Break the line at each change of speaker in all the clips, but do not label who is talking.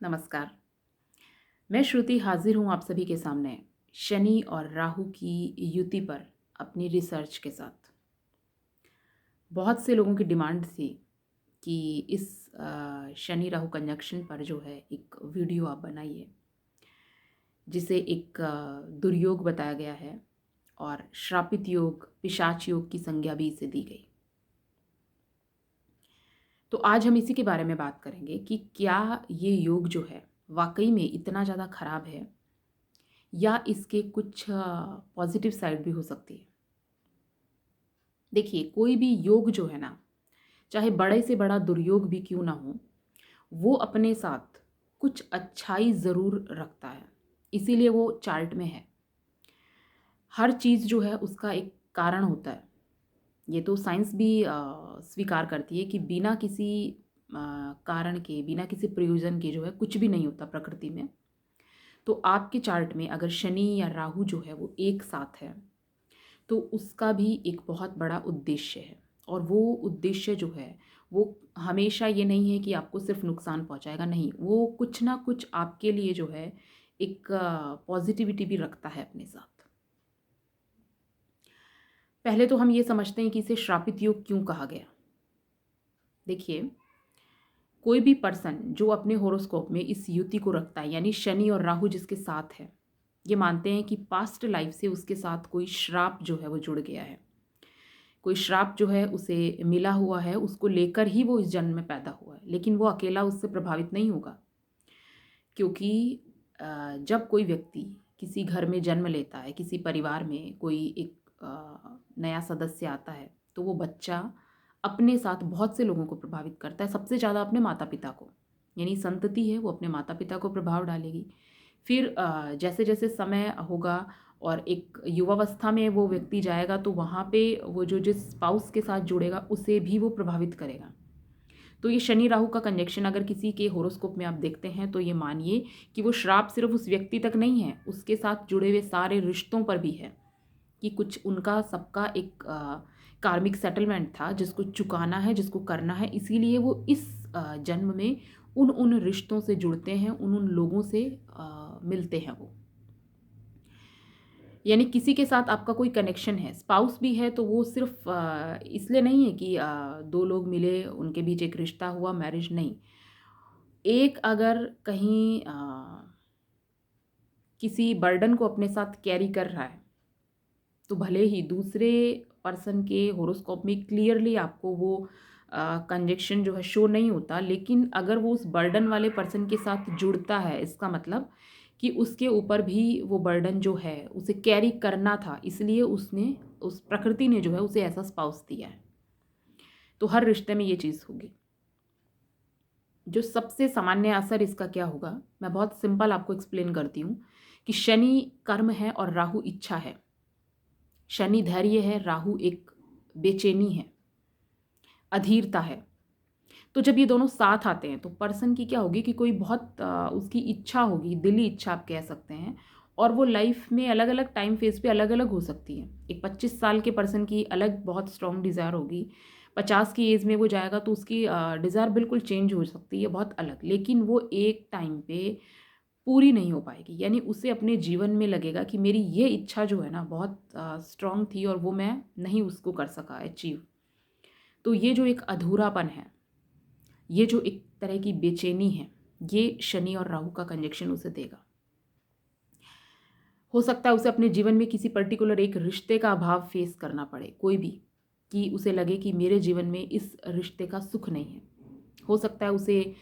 नमस्कार। मैं श्रुति हाजिर हूँ आप सभी के सामने शनि और राहु की युति पर अपनी रिसर्च के साथ। बहुत से लोगों की डिमांड थी कि इस शनि राहु कंजंक्शन पर जो है एक वीडियो आप बनाइए, जिसे एक दुर्योग बताया गया है और श्रापित योग, पिशाच योग की संज्ञा भी इसे दी गई। तो आज हम इसी के बारे में बात करेंगे कि क्या ये योग जो है वाकई में इतना ज़्यादा खराब है या इसके कुछ पॉजिटिव साइड भी हो सकती है। देखिए, कोई भी योग जो है ना, चाहे बड़े से बड़ा दुर्योग भी क्यों ना हो, वो अपने साथ कुछ अच्छाई ज़रूर रखता है, इसीलिए वो चार्ट में है। हर चीज़ जो है उसका एक कारण होता है। ये तो साइंस भी स्वीकार करती है कि बिना किसी कारण के, बिना किसी प्रयोजन के जो है कुछ भी नहीं होता प्रकृति में। तो आपके चार्ट में अगर शनि या राहु जो है वो एक साथ है, तो उसका भी एक बहुत बड़ा उद्देश्य है। और वो उद्देश्य जो है वो हमेशा ये नहीं है कि आपको सिर्फ नुकसान पहुंचाएगा, नहीं, वो कुछ ना कुछ आपके लिए जो है एक पॉजिटिविटी भी रखता है अपने साथ। पहले तो हम ये समझते हैं कि इसे श्रापित योग क्यों कहा गया। देखिए, कोई भी पर्सन जो अपने होरोस्कोप में इस युति को रखता है, यानी शनि और राहु जिसके साथ है, ये मानते हैं कि पास्ट लाइफ से उसके साथ कोई श्राप जो है वो जुड़ गया है। कोई श्राप जो है उसे मिला हुआ है, उसको लेकर ही वो इस जन्म में पैदा हुआ है, लेकिन वो अकेला उससे प्रभावित नहीं होगा। क्योंकि जब कोई व्यक्ति किसी घर में जन्म लेता है, किसी परिवार में कोई एक नया सदस्य आता है, तो वो बच्चा अपने साथ बहुत से लोगों को प्रभावित करता है। सबसे ज़्यादा अपने माता पिता को, यानी संतति है वो अपने माता पिता को प्रभाव डालेगी। फिर जैसे जैसे समय होगा और एक युवावस्था में वो व्यक्ति जाएगा, तो वहाँ पे वो जो जिस स्पाउस के साथ जुड़ेगा उसे भी वो प्रभावित करेगा। तो ये शनि राहु का कंजक्शन अगर किसी के होरोस्कोप में आप देखते हैं, तो ये मानिए कि वो श्राप सिर्फ उस व्यक्ति तक नहीं है, उसके साथ जुड़े हुए सारे रिश्तों पर भी है। कि कुछ उनका सबका एक कार्मिक सेटलमेंट था जिसको चुकाना है, जिसको करना है, इसीलिए वो इस जन्म में उन उन रिश्तों से जुड़ते हैं, उन उन लोगों से मिलते हैं वो। यानी किसी के साथ आपका कोई कनेक्शन है, स्पाउस भी है, तो वो सिर्फ इसलिए नहीं है कि दो लोग मिले, उनके बीच एक रिश्ता हुआ, मैरिज नहीं। एक अगर कहीं किसी बर्डन को अपने साथ कैरी कर रहा है, तो भले ही दूसरे पर्सन के होरोस्कोप में क्लियरली आपको वो कंजक्शन जो है शो नहीं होता, लेकिन अगर वो उस बर्डन वाले पर्सन के साथ जुड़ता है, इसका मतलब कि उसके ऊपर भी वो बर्डन जो है उसे कैरी करना था, इसलिए उसने, उस प्रकृति ने जो है उसे ऐसा स्पाउस दिया है। तो हर रिश्ते में ये चीज़ होगी। जो सबसे सामान्य असर इसका क्या होगा, मैं बहुत सिंपल आपको एक्सप्लेन करती हूँ कि शनि कर्म है और राहु इच्छा है। शनि धैर्य है, राहु एक बेचैनी है, अधीरता है। तो जब ये दोनों साथ आते हैं तो पर्सन की क्या होगी कि कोई बहुत उसकी इच्छा होगी, दिली इच्छा आप कह सकते हैं, और वो लाइफ में अलग अलग टाइम फेज पे अलग अलग हो सकती है। एक 25 साल के पर्सन की अलग बहुत स्ट्रॉन्ग डिज़ायर होगी, 50 की एज में वो जाएगा तो उसकी डिज़ायर बिल्कुल चेंज हो सकती है, बहुत अलग, लेकिन वो एक टाइम पे पूरी नहीं हो पाएगी। यानी उसे अपने जीवन में लगेगा कि मेरी ये इच्छा जो है ना बहुत स्ट्रॉन्ग थी और वो मैं नहीं उसको कर सका अचीव। तो ये जो एक अधूरापन है, ये जो एक तरह की बेचैनी है, ये शनि और राहु का कंजक्शन उसे देगा। हो सकता है उसे अपने जीवन में किसी पर्टिकुलर एक रिश्ते का अभाव फेस करना पड़े, कोई भी, कि उसे लगे कि मेरे जीवन में इस रिश्ते का सुख नहीं है। हो सकता है उसे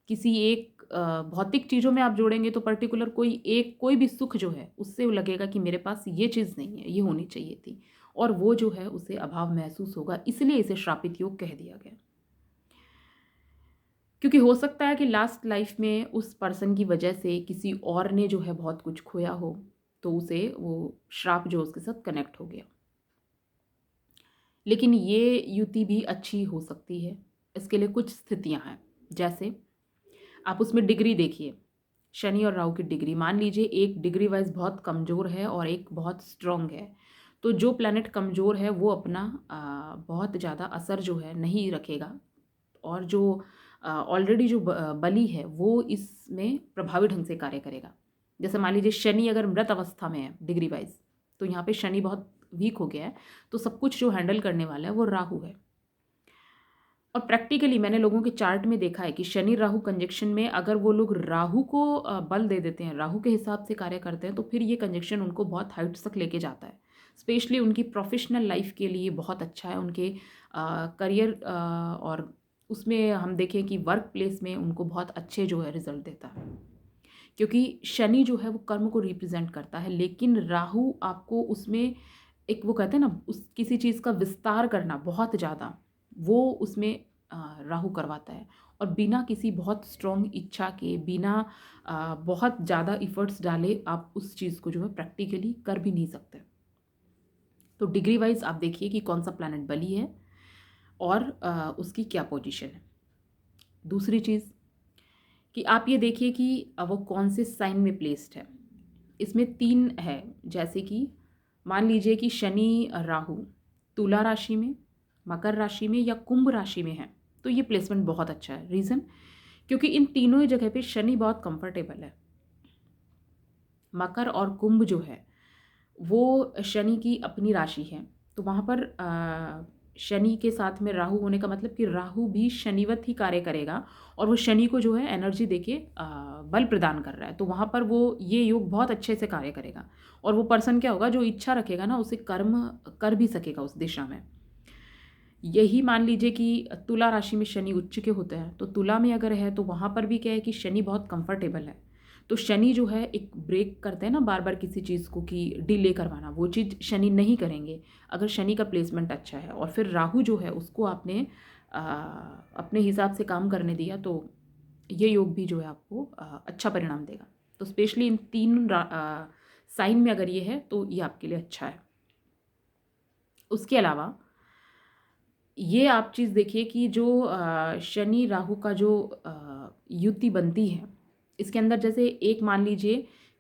किसी एक भौतिक चीज़ों में आप जोड़ेंगे तो पर्टिकुलर कोई भी सुख जो है उससे वो लगेगा कि मेरे पास ये चीज़ नहीं है, ये होनी चाहिए थी, और वो जो है उसे अभाव महसूस होगा, इसलिए इसे श्रापित योग कह दिया गया। क्योंकि हो सकता है कि लास्ट लाइफ में उस पर्सन की वजह से किसी और ने जो है बहुत कुछ खोया हो, तो उसे वो श्राप जो उसके साथ कनेक्ट हो गया। लेकिन ये युति भी अच्छी हो सकती है, इसके लिए कुछ स्थितियां हैं। जैसे आप उसमें डिग्री देखिए, शनि और राहु की डिग्री, मान लीजिए एक डिग्री वाइज बहुत कमज़ोर है और एक बहुत स्ट्रॉन्ग है, तो जो प्लैनेट कमज़ोर है वो अपना बहुत ज़्यादा असर जो है नहीं रखेगा, और जो ऑलरेडी जो बली है वो इसमें प्रभावी ढंग से कार्य करेगा। जैसे मान लीजिए शनि अगर मृत अवस्था में है डिग्री वाइज, तो यहाँ पे शनि बहुत वीक हो गया है, तो सब कुछ जो हैंडल करने वाला है वो राहु है। और प्रैक्टिकली मैंने लोगों के चार्ट में देखा है कि शनि राहु कंजक्शन में अगर वो लोग राहु को बल दे देते हैं, राहु के हिसाब से कार्य करते हैं, तो फिर ये कंजक्शन उनको बहुत हाइट्स तक लेके जाता है। स्पेशली उनकी प्रोफेशनल लाइफ के लिए बहुत अच्छा है, उनके करियर और उसमें हम देखें कि वर्क प्लेस में उनको बहुत अच्छे जो है रिजल्ट देता है, क्योंकि शनि जो है वो कर्म को रिप्रेजेंट करता है, लेकिन राहु आपको उसमें एक वो कहते हैं ना उस किसी चीज़ का विस्तार करना बहुत ज़्यादा, वो उसमें राहु करवाता है। और बिना किसी बहुत स्ट्रॉन्ग इच्छा के, बिना बहुत ज़्यादा इफ़र्ट्स डाले आप उस चीज़ को जो है प्रैक्टिकली कर भी नहीं सकते। तो डिग्री वाइज आप देखिए कि कौन सा प्लैनेट बली है और उसकी क्या पोजीशन है। दूसरी चीज़ कि आप ये देखिए कि वो कौन से साइन में प्लेस्ड है। इसमें 3 है, जैसे कि मान लीजिए कि शनि राहु तुला राशि में, मकर राशि में या कुंभ राशि में है, तो ये प्लेसमेंट बहुत अच्छा है। रीज़न, क्योंकि इन तीनों ही जगह पे शनि बहुत कंफर्टेबल है। मकर और कुंभ जो है वो शनि की अपनी राशि है, तो वहाँ पर शनि के साथ में राहु होने का मतलब कि राहु भी शनिवत ही कार्य करेगा और वो शनि को जो है एनर्जी देके बल प्रदान कर रहा है, तो वहाँ पर वो ये योग बहुत अच्छे से कार्य करेगा। और वो पर्सन क्या होगा, जो इच्छा रखेगा ना उसे कर्म कर भी सकेगा उस दिशा में। यही मान लीजिए कि तुला राशि में शनि उच्च के होते हैं, तो तुला में अगर है तो वहाँ पर भी क्या है कि शनि बहुत कंफर्टेबल है, तो शनि जो है एक ब्रेक करते हैं ना बार बार किसी चीज़ को कि डिले करवाना, वो चीज़ शनि नहीं करेंगे अगर शनि का प्लेसमेंट अच्छा है। और फिर राहु जो है उसको आपने अपने हिसाब से काम करने दिया, तो ये योग भी जो है आपको अच्छा परिणाम देगा। तो स्पेशली इन 3 साइन में अगर ये है तो ये आपके लिए अच्छा है। उसके अलावा ये आप चीज़ देखिए कि जो शनि राहु का जो युति बनती है, इसके अंदर जैसे एक मान लीजिए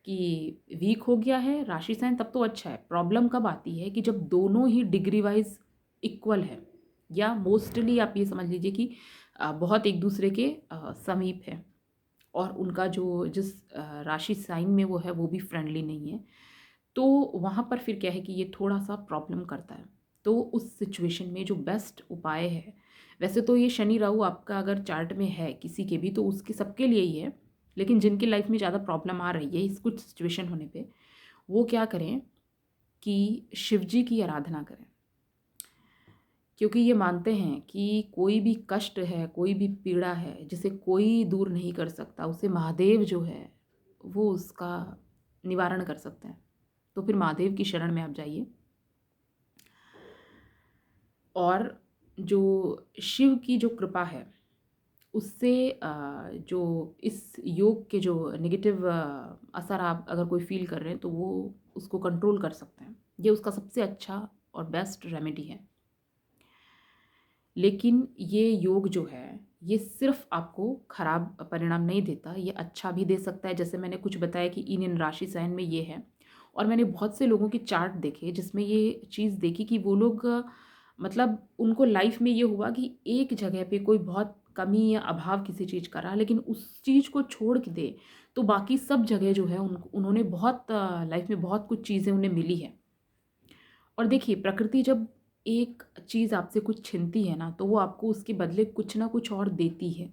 कि वीक हो गया है राशि साइन, तब तो अच्छा है। प्रॉब्लम कब आती है कि जब दोनों ही डिग्री वाइज इक्वल है, या मोस्टली आप ये समझ लीजिए कि बहुत एक दूसरे के समीप है, और उनका जो जिस राशि साइन में वो है वो भी फ्रेंडली नहीं है, तो वहाँ पर फिर क्या है कि ये थोड़ा सा प्रॉब्लम करता है। तो उस सिचुएशन में जो बेस्ट उपाय है, वैसे तो ये शनि राहु आपका अगर चार्ट में है किसी के भी तो उसके सबके लिए ही है, लेकिन जिनकी लाइफ में ज़्यादा प्रॉब्लम आ रही है इस कुछ सिचुएशन होने पे, वो क्या करें कि शिव जी की आराधना करें। क्योंकि ये मानते हैं कि कोई भी कष्ट है, कोई भी पीड़ा है जिसे कोई दूर नहीं कर सकता, उसे महादेव जो है वो उसका निवारण कर सकते हैं। तो फिर महादेव की शरण में आप जाइए, और जो शिव की जो कृपा है उससे जो इस योग के जो नेगेटिव असर आप अगर कोई फील कर रहे हैं तो वो उसको कंट्रोल कर सकते हैं। ये उसका सबसे अच्छा और बेस्ट रेमेडी है। लेकिन ये योग जो है ये सिर्फ आपको खराब परिणाम नहीं देता, ये अच्छा भी दे सकता है। जैसे मैंने कुछ बताया कि इन राशि साइन में ये है, और मैंने बहुत से लोगों के चार्ट देखे जिसमें ये चीज़ देखी कि वो लोग मतलब उनको लाइफ में ये हुआ कि एक जगह पे कोई बहुत कमी या अभाव किसी चीज़ का रहा, लेकिन उस चीज़ को छोड़ के दे तो बाकी सब जगह जो है उन्होंने बहुत लाइफ में बहुत कुछ चीज़ें उन्हें मिली है। और देखिए प्रकृति जब एक चीज़ आपसे कुछ छीनती है ना, तो वो आपको उसके बदले कुछ ना कुछ और देती है।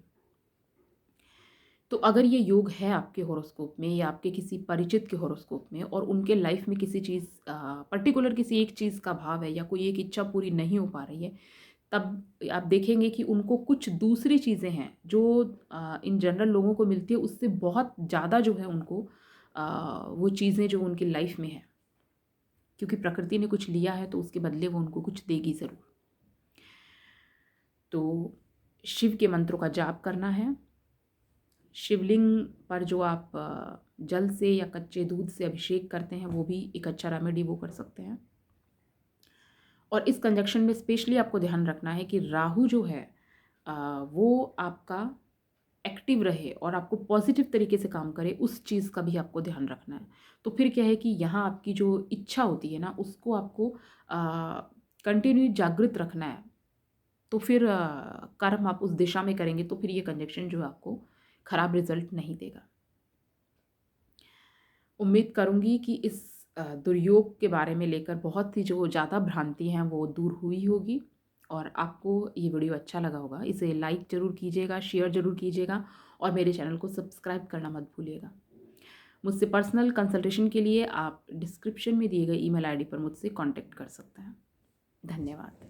तो अगर ये योग है आपके हॉरोस्कोप में या आपके किसी परिचित के हॉरोस्कोप में, और उनके लाइफ में किसी चीज़ पर्टिकुलर किसी एक चीज़ का भाव है या कोई एक इच्छा पूरी नहीं हो पा रही है, तब आप देखेंगे कि उनको कुछ दूसरी चीज़ें हैं जो इन जनरल लोगों को मिलती है, उससे बहुत ज़्यादा जो है उनको वो चीज़ें जो उनकी लाइफ में है, क्योंकि प्रकृति ने कुछ लिया है तो उसके बदले वो उनको कुछ देगी ज़रूर। तो शिव के मंत्रों का जाप करना है। शिवलिंग पर जो आप जल से या कच्चे दूध से अभिषेक करते हैं वो भी एक अच्छा रेमेडी वो कर सकते हैं। और इस कंजक्शन में स्पेशली आपको ध्यान रखना है कि राहु जो है वो आपका एक्टिव रहे और आपको पॉजिटिव तरीके से काम करे, उस चीज़ का भी आपको ध्यान रखना है। तो फिर क्या है कि यहाँ आपकी जो इच्छा होती है ना उसको आपको कंटिन्यू जागृत रखना है, तो फिर कर्म आप उस दिशा में करेंगे तो फिर ये कंजक्शन जो है आपको खराब रिजल्ट नहीं देगा। उम्मीद करूँगी कि इस दुर्योग के बारे में लेकर बहुत सी जो ज़्यादा भ्रांति हैं वो दूर हुई होगी और आपको ये वीडियो अच्छा लगा होगा। इसे लाइक ज़रूर कीजिएगा, शेयर ज़रूर कीजिएगा और मेरे चैनल को सब्सक्राइब करना मत भूलिएगा। मुझसे पर्सनल कंसल्टेशन के लिए आप डिस्क्रिप्शन में दिए गए ईमेल आईडी पर मुझसे कॉन्टैक्ट कर सकते हैं। धन्यवाद।